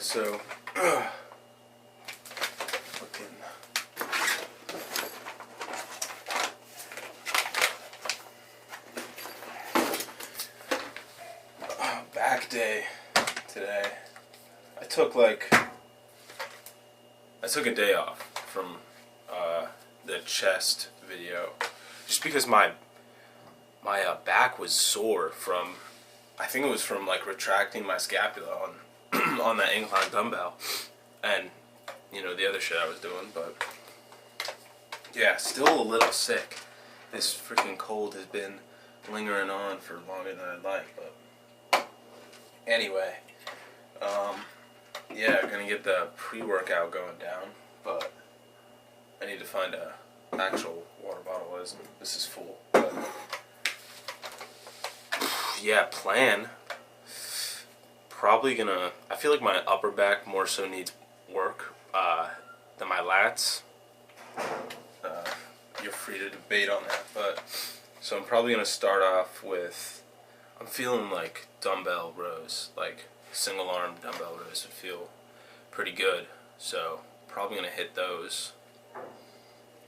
Alright, so fucking back day today. I took a day off from the chest video just because my back was sore from, I think it was from like retracting my scapula on that incline dumbbell and the other shit I was doing. But yeah, still a little sick. This freaking cold has been lingering on for longer than I'd like. But anyway, yeah, gonna get the pre-workout going down, but I need to find a actual water bottle. This is full. But yeah, plan. Probably gonna. I feel like my upper back more so needs work than my lats. You're free to debate on that, but so I'm probably gonna start off with. I'm feeling like dumbbell rows, like single arm dumbbell rows would feel pretty good. So probably gonna hit those.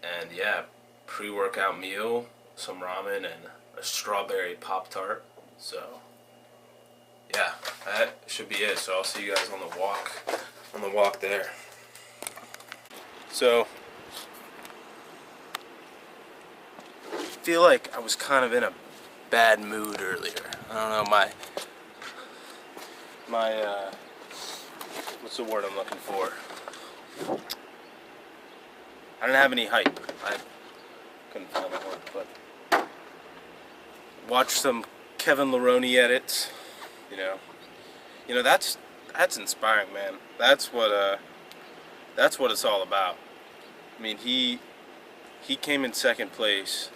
And yeah, pre-workout meal, some ramen, and a strawberry Pop-Tart. So yeah, that should be it. So I'll see you guys on the walk there. So I feel like I was kind of in a bad mood earlier. I don't know, my what's the word I'm looking for? I didn't have any hype. I couldn't find the word, but watch some Kevin Leroney edits. That's inspiring, man. That's what it's all about. I mean, he came in second place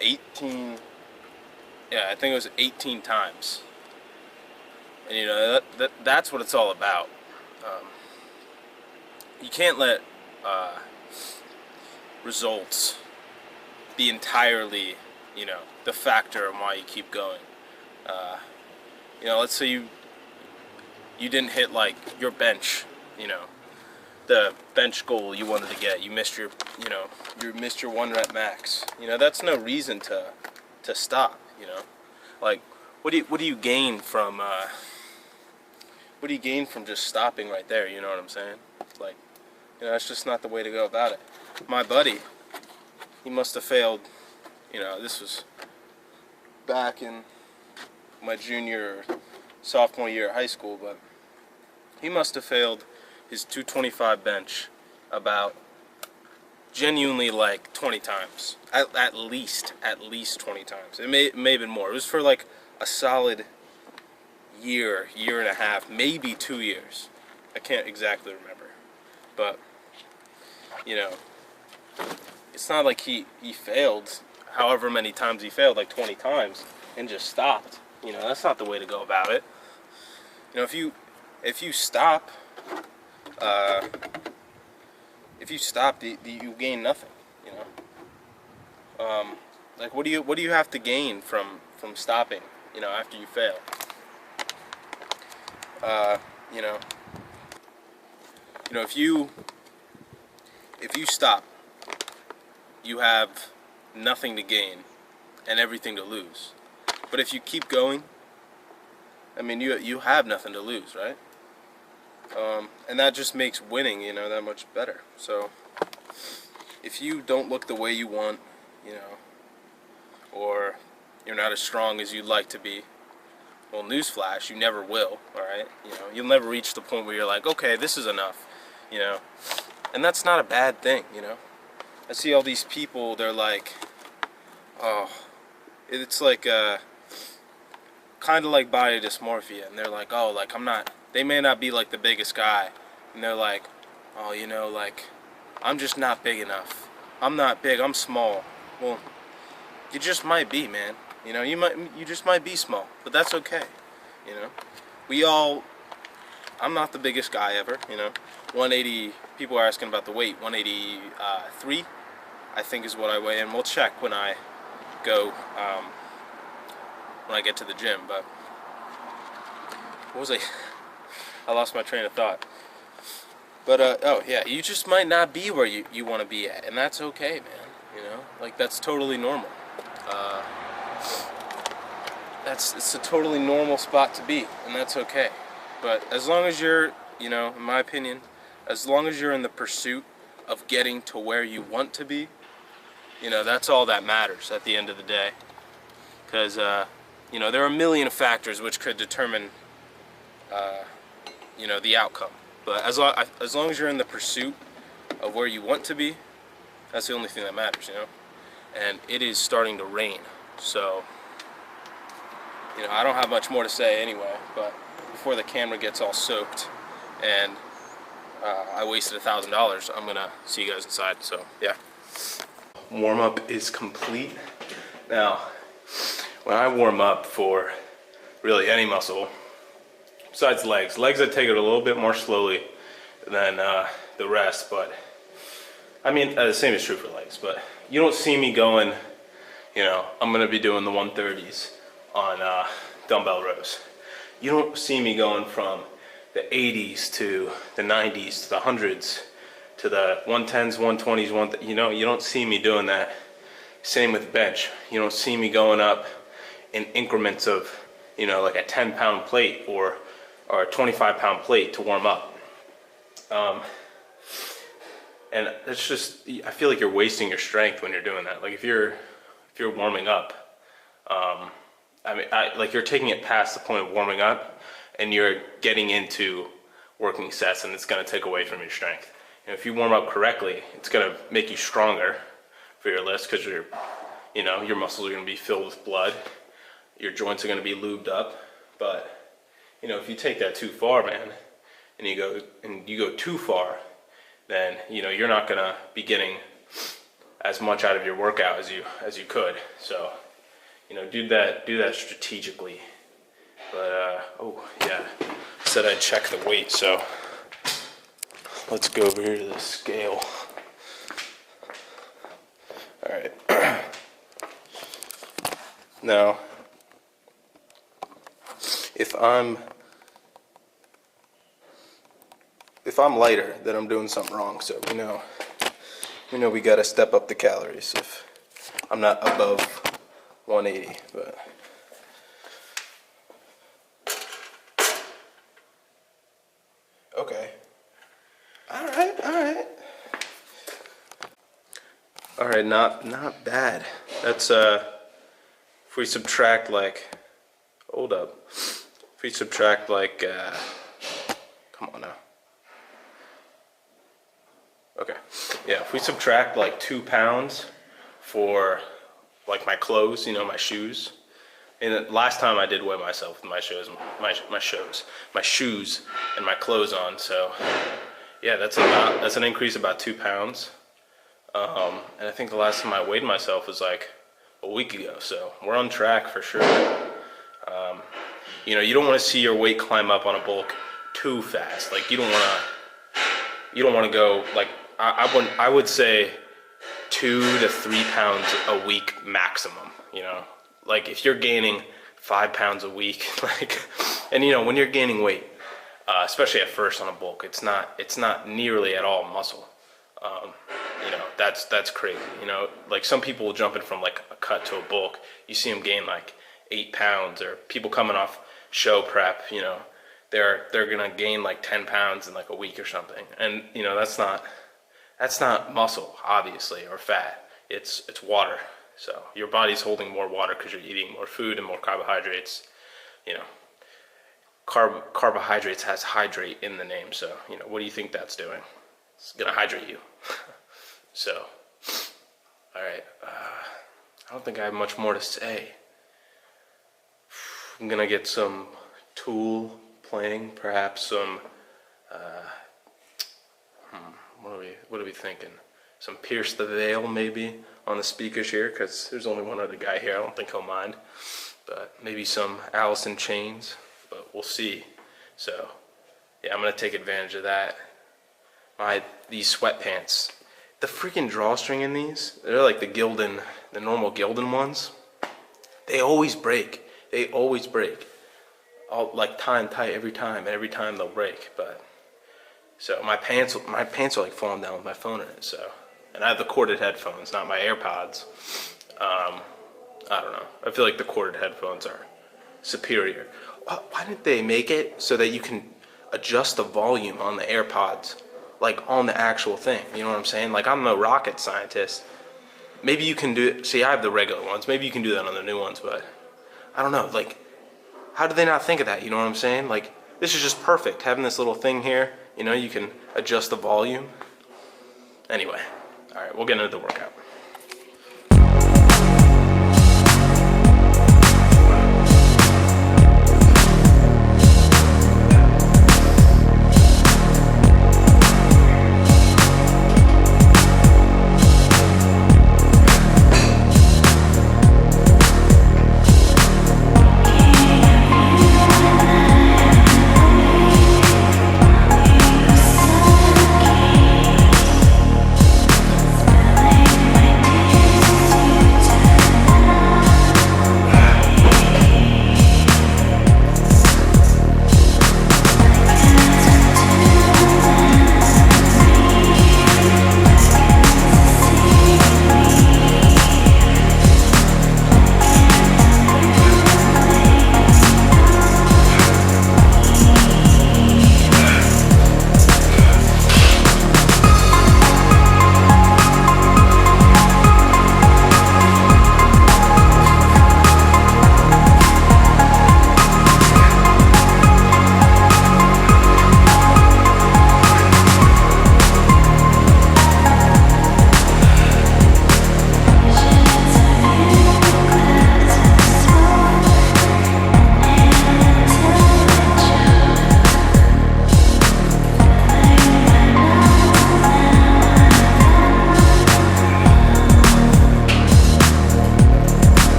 18. Yeah, I think it was 18 times. And that's what it's all about. You can't let results be entirely, the factor in why you keep going. Let's say you didn't hit like your bench, the bench goal you wanted to get. You missed your, you missed your 1 rep max. That's no reason to stop. Like, what do you gain from just stopping right there? You know what I'm saying? Like, that's just not the way to go about it. My buddy, he must have failed. This was back in my junior or sophomore year of high school, but he must have failed his 225 bench about genuinely like 20 times. At least 20 times. It may have been more. It was for like a solid year and a half, maybe 2 years. I can't exactly remember. But, it's not like he failed however many times he failed, like 20 times, and just stopped. That's not the way to go about it. If you stop, you gain nothing. Like what do you have to gain from stopping? After you fail. If you stop, you have nothing to gain and everything to lose. But if you keep going, I mean, you have nothing to lose, right? And that just makes winning, that much better. So if you don't look the way you want, or you're not as strong as you'd like to be, well, newsflash, you never will, alright? You'll never reach the point where you're like, okay, this is enough, and that's not a bad thing, I see all these people, they're like, oh, it's like, kind of like body dysmorphia, and they're like, oh, like, they may not be like the biggest guy, and they're like, oh, like, I'm just not big enough, I'm not big, I'm small. Well, you just might be, man. You just might be small, but that's okay. I'm not the biggest guy ever. 180. People are asking about the weight. 183, I think, is what I weigh, and we'll check when I go when I get to the gym. But what was I I lost my train of thought. But oh yeah, you just might not be where you want to be at, and that's okay, man. You know, like that's totally normal. Uh, it's a totally normal spot to be, and that's okay. But as long as you're, you know, in my opinion, as long as you're in the pursuit of getting to where you want to be, you know, that's all that matters at the end of the day. Because you know, there are a million factors which could determine, you know, the outcome. But as long as you're in the pursuit of where you want to be, that's the only thing that matters, you know. And it is starting to rain, so you know, I don't have much more to say anyway. But before the camera gets all soaked and I wasted $1,000, I'm gonna see you guys inside. So yeah, warm up is complete. Now, when I warm up for really any muscle, besides legs I take it a little bit more slowly than the rest, but I mean, the same is true for legs, but you don't see me going, you know, I'm gonna be doing the 130s on dumbbell rows. You don't see me going from the 80s to the 90s to the 100s to the 110s, 120s, you know, you don't see me doing that. Same with bench. You don't see me going up in increments of, you know, like a 10-pound plate or a 25-pound plate to warm up. And it's just, I feel like you're wasting your strength when you're doing that. Like if you're warming up, I mean, like you're taking it past the point of warming up and you're getting into working sets, and it's gonna take away from your strength. And if you warm up correctly, it's gonna make you stronger for your lifts because you know, your muscles are gonna be filled with blood. Your joints are gonna be lubed up. But, you know, if you take that too far, man, and you go too far, then, you know, you're not gonna be getting as much out of your workout as you could. So, you know, do that strategically. But oh yeah, said I'd check the weight, so let's go over here to the scale. All right. Now, if I'm lighter, then I'm doing something wrong. So we know we gotta step up the calories if I'm not above 180. But okay, all right, not bad. That's if we subtract like, hold up, if we subtract like come on now. Okay, yeah, if we subtract like 2 pounds for like my clothes, you know, my shoes. And last time I did weigh myself with my shoes and my clothes on. So yeah, that's an increase of about 2 pounds. And I think the last time I weighed myself was like a week ago. So we're on track for sure. You know, you don't want to see your weight climb up on a bulk too fast. Like you don't want to go like, I would say 2 to 3 pounds a week maximum, you know, like if you're gaining 5 pounds a week, like, and you know, when you're gaining weight, especially at first on a bulk, it's not nearly at all muscle. You know, that's crazy. You know, like some people will jump in from like a cut to a bulk. You see them gain like 8 pounds, or people coming off show prep, you know, they're gonna gain like 10 pounds in like a week or something. And you know, that's not muscle, obviously, or fat. It's water. So your body's holding more water because you're eating more food and more carbohydrates. You know, carbohydrates has hydrate in the name. So, you know, what do you think that's doing? It's gonna hydrate you. So, all right. I don't think I have much more to say. I'm gonna get some Tool playing, perhaps some. What are we thinking? Some Pierce the Veil maybe on the speakers here, because there's only one other guy here. I don't think he'll mind. But maybe some Alice in Chains, but we'll see. So yeah, I'm gonna take advantage of that. These sweatpants, the freaking drawstring in these, they're like the normal Gildan ones. They always break. all like tying tight every time, and every time they'll break. But so my pants are like falling down with my phone in it. So, and I have the corded headphones, not my AirPods. I don't know. I feel like the corded headphones are superior. Why didn't they make it so that you can adjust the volume on the AirPods, like on the actual thing? You know what I'm saying? Like, I'm no rocket scientist. Maybe you can do it. See, I have the regular ones. Maybe you can do that on the new ones, but I don't know. Like, how did they not think of that? You know what I'm saying? Like, this is just perfect. Having this little thing here, you know, you can adjust the volume. Anyway, all right, we'll get into the workout.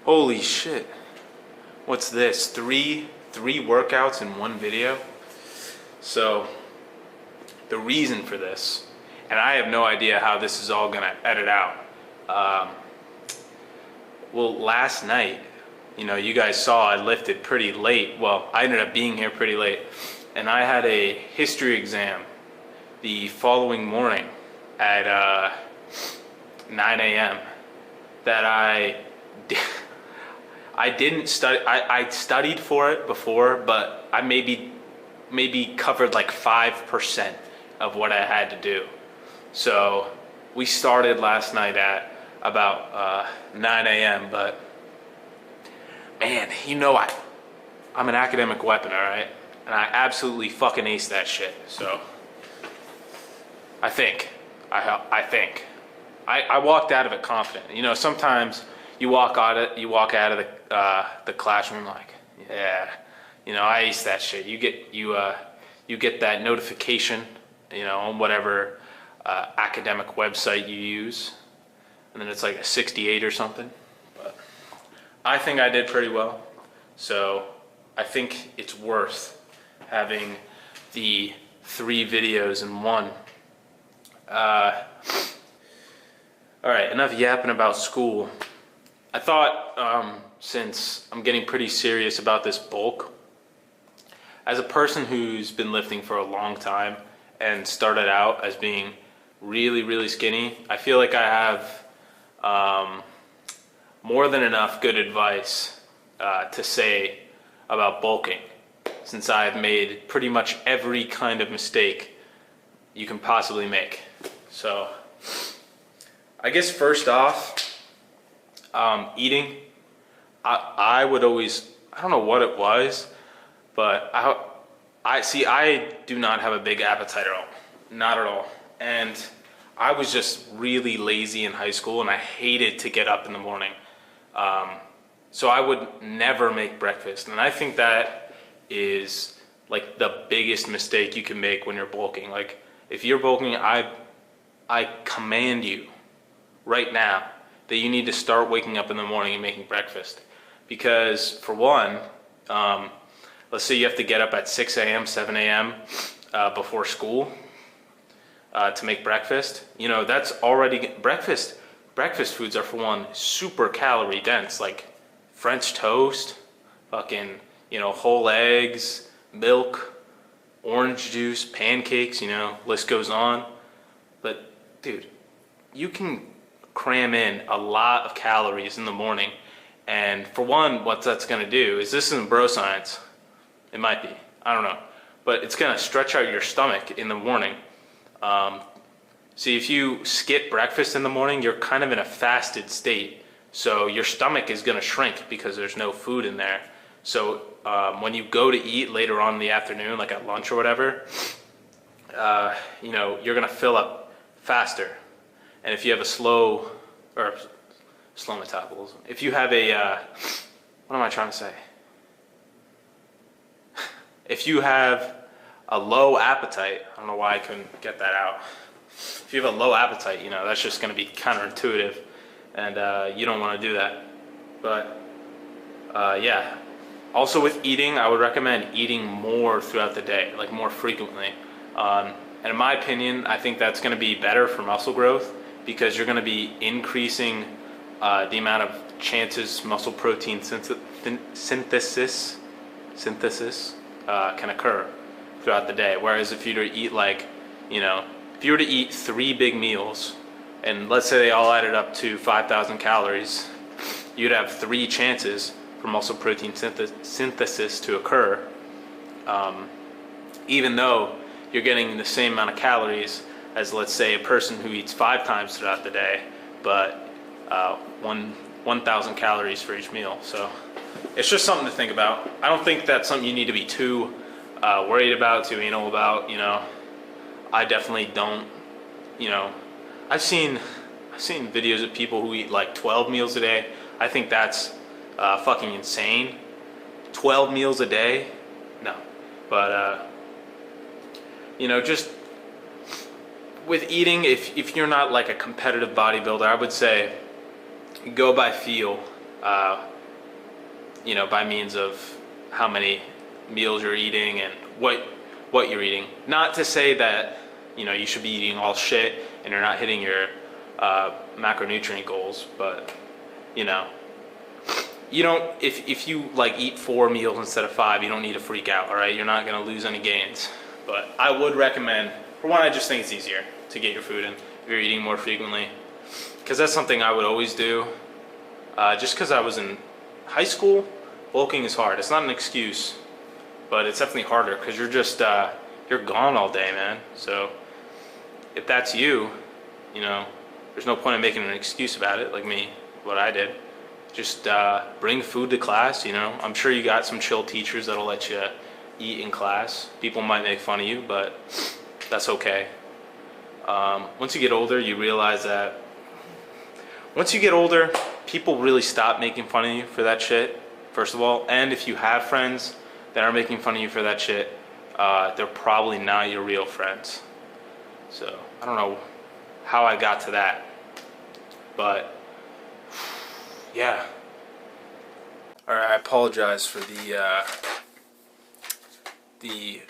Holy shit. What's this? Three workouts in one video? So the reason for this, and I have no idea how this is all gonna edit out. Well, last night, you know, you guys saw I lifted pretty late. Well, I ended up being here pretty late, and I had a history exam the following morning at 9 a.m. that I didn't study. I studied for it before, but I maybe covered like 5% of what I had to do. So we started last night at about 9 a.m. But man, you know, I'm an academic weapon, all right, and I absolutely fucking aced that shit. So I think I walked out of it confident. You know, sometimes you walk out of the classroom like, yeah, you know, I aced that shit. You get that notification, you know, on whatever academic website you use, and then it's like a 68 or something. But I think I did pretty well, so I think it's worth having the 3 videos in one. All right, enough yapping about school. I thought, since I'm getting pretty serious about this bulk, as a person who's been lifting for a long time and started out as being really, really skinny, I feel like I have more than enough good advice to say about bulking, since I've made pretty much every kind of mistake you can possibly make. So I guess first off, eating. I would always, I don't know what it was, but I do not have a big appetite at all, not at all. And I was just really lazy in high school, and I hated to get up in the morning. So I would never make breakfast, and I think that is like the biggest mistake you can make when you're bulking. Like, if you're bulking, I command you right now that you need to start waking up in the morning and making breakfast. Because for one, let's say you have to get up at 6 a.m., 7 a.m. Before school to make breakfast. You know, that's already, breakfast foods are, for one, super calorie dense, like French toast, fucking, you know, whole eggs, milk, orange juice, pancakes, you know, list goes on. But dude, you can cram in a lot of calories in the morning. And for one, what that's going to do is, this isn't bro science. It might be. I don't know. But it's going to stretch out your stomach in the morning. See, if you skip breakfast in the morning, you're kind of in a fasted state. So your stomach is going to shrink because there's no food in there. So when you go to eat later on in the afternoon, like at lunch or whatever, you know, you're going to fill up faster. And if you have a slow metabolism, if you have a, what am I trying to say? If you have a low appetite, I don't know why I couldn't get that out. If you have a low appetite, you know, that's just going to be counterintuitive, and you don't want to do that. But yeah. Also with eating, I would recommend eating more throughout the day, like more frequently. And in my opinion, I think that's going to be better for muscle growth, because you're going to be increasing the amount of chances muscle protein synthesis can occur throughout the day. Whereas if you were to eat, like, you know, if you were to eat 3 big meals, and let's say they all added up to 5,000 calories, you'd have 3 chances for muscle protein synthesis to occur, even though you're getting the same amount of calories as, let's say, a person who eats 5 times throughout the day, but 1,000 calories for each meal. So it's just something to think about. I don't think that's something you need to be too worried about, too anal about. You know, I definitely don't. You know, I've seen videos of people who eat like 12 meals a day. I think that's fucking insane. 12 meals a day? No. But you know, just with eating, if you're not like a competitive bodybuilder, I would say go by feel, you know, by means of how many meals you're eating and what you're eating. Not to say that, you know, you should be eating all shit and you're not hitting your macronutrient goals, but, you know, you don't, if you like eat 4 meals instead of 5, you don't need to freak out, all right? You're not gonna lose any gains. But I would recommend, for one, I just think it's easier to get your food in if you're eating more frequently, because that's something I would always do. Just because I was in high school, bulking is hard. It's not an excuse, but it's definitely harder because you're just, you're gone all day, man. So if that's you, you know, there's no point in making an excuse about it, like me, what I did. Just bring food to class, you know. I'm sure you got some chill teachers that'll let you eat in class. People might make fun of you, but that's okay. Once you get older, you realize that once you get older, people really stop making fun of you for that shit, first of all. And if you have friends that are making fun of you for that shit, they're probably not your real friends. So I don't know how I got to that, but yeah. Alright, I apologize for the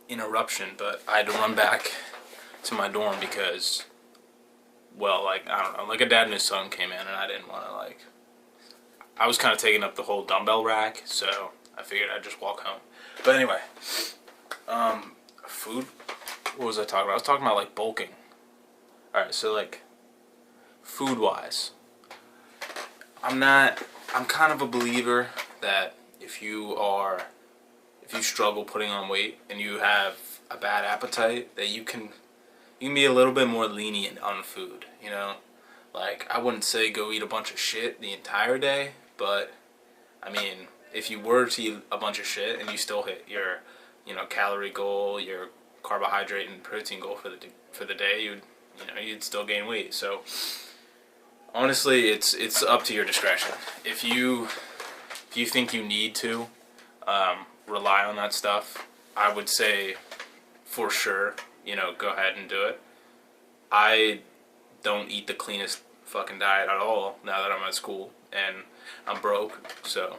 interruption, but I had to run back to my dorm because, well, like, I don't know, like a dad and his son came in and I didn't want to, like, I was kind of taking up the whole dumbbell rack, so I figured I'd just walk home. But anyway, food, what was I talking about? I was talking about, like, bulking. Alright, so, like, food-wise, I'm kind of a believer that if you struggle putting on weight and you have a bad appetite, that you can be a little bit more lenient on food, you know? Like, I wouldn't say go eat a bunch of shit the entire day, but, I mean, if you were to eat a bunch of shit and you still hit your, you know, calorie goal, your carbohydrate and protein goal for the day, you'd still gain weight. So, honestly, it's up to your discretion. If you think you need to rely on that stuff, I would say for sure, you know, go ahead and do it. I don't eat the cleanest fucking diet at all now that I'm at school and I'm broke, so,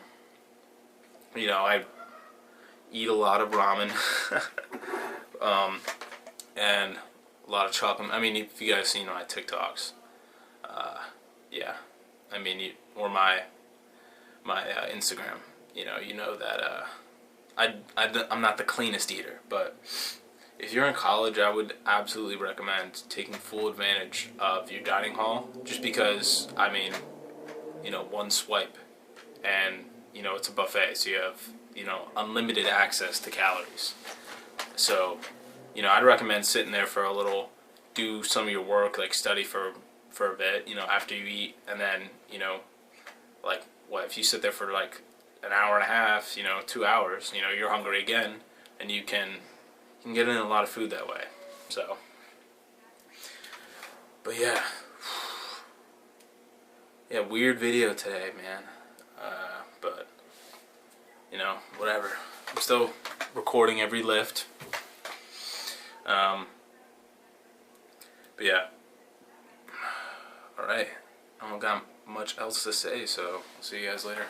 you know, I eat a lot of ramen and a lot of chocolate. I mean, if you guys seen my TikToks, yeah, I mean, or my Instagram, you know that I'm not the cleanest eater, but if you're in college, I would absolutely recommend taking full advantage of your dining hall, just because, I mean, you know, one swipe and, you know, it's a buffet, so you have, you know, unlimited access to calories. So, you know, I'd recommend sitting there for a little, do some of your work, like study for a bit, you know, after you eat, and then, you know, like, what if you sit there for like an hour and a half, you know, 2 hours, you know, you're hungry again, and you can get in a lot of food that way. So, but yeah, yeah, weird video today, man. But you know, whatever. I'm still recording every lift. But yeah. Alright. I don't got much else to say, so I'll see you guys later.